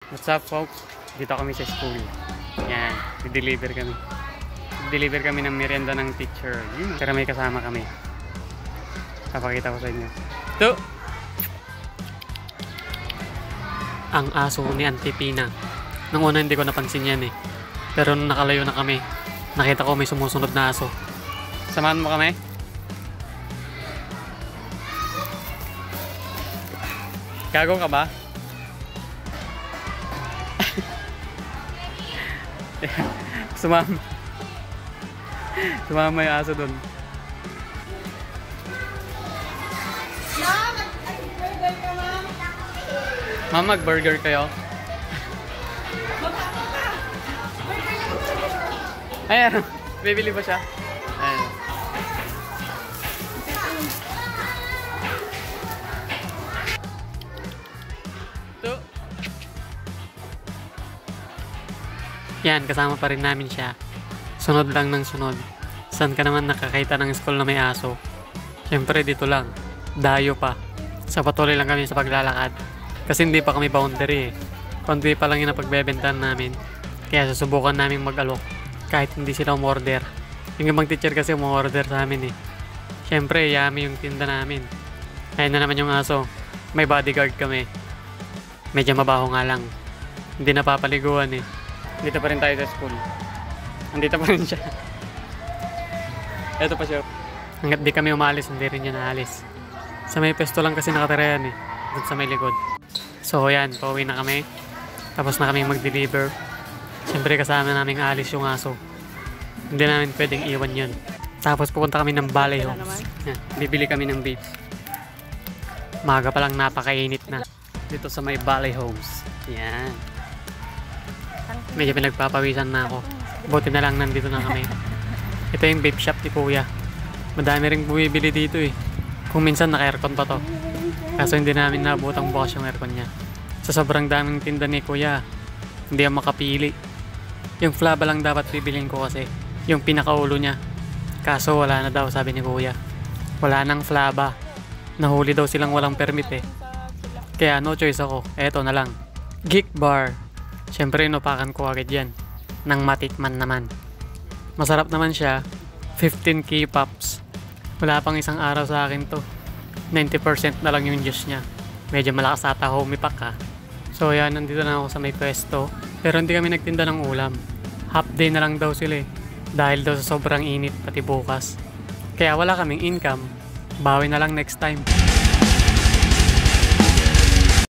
What's up folks? Dito kami sa school. Yan, deliver kami. Deliver kami ng merienda ng teacher. Pero may kasama kami. Papakita ko sa inyo. Ito! Ang aso ni Auntie Pina. Nung una hindi ko napansin yan eh. Pero nung nakalayo na kami, nakita ko may sumusunod na aso. Samahan mo kami? Gago ka ba? Sumama yung aso dun. Ma'am, mag-burger kayo? Ayan, bibili ba siya? Ayan. Ito. Yan, kasama pa rin namin siya. Sunod lang ng sunod. Saan ka naman nakakita ng school na may aso? Siyempre dito lang. Dayo pa. Sa patuloy lang kami sa paglalakad. Kasi hindi pa kami boundary eh. Konti pa lang yung napagbebentahan namin. Kaya susubukan namin mag-alok. Kahit hindi sila umorder. Yung ibang teacher kasi umorder sa amin eh. Siyempre, yummy yung tinda namin. Ayun na naman yung aso. May bodyguard kami. Medyo mabaho nga lang. Hindi napapaliguan eh. Dito pa rin tayo sa school. Andito pa rin siya. Eto pa siya. Hanggat di kami umalis, hindi rin niya naalis. Sa may pesto lang kasi nakatira yan eh. Doon sa may likod. So yan, pauwi na kami. Tapos na kami mag-deliver. Siyempre kasama namin alis yung aso. Hindi namin pwedeng iwan yun. Tapos pupunta kami ng Balay Homes. Yan, bibili kami ng beef. Maga pa lang napakainit na. Dito sa may Balay Homes. Yan. Medyo pinagpapawisan na ako. Buti na lang nandito na kami. Ito yung vape shop ni Kuya. Madami rin bumibili dito eh. Kung minsan naka-aircon pa to. Kaso hindi namin nabutang bukas yung aircon niya. Sa sobrang daming tinda ni Kuya, hindi ako makapili. Yung flaba lang dapat bibilin ko kasi. Yung pinakaulo niya. Kaso wala na daw sabi ni Kuya. Wala nang flaba. Nahuli daw silang walang permit eh. Kaya no choice ako. Eto na lang. Geek Bar. Siyempre inupakan ko agad yan. Nang matikman naman. Masarap naman siya. 15 K-pops. Wala pang isang araw sa akin to. 90% na lang yung juice niya. Medyo malakas ata homie pack ha. So yan, nandito na ako sa may pwesto. Pero hindi kami nagtinda ng ulam. Half day na lang daw sila eh. Dahil daw sa sobrang init pati bukas. Kaya wala kaming income. Bawi na lang next time.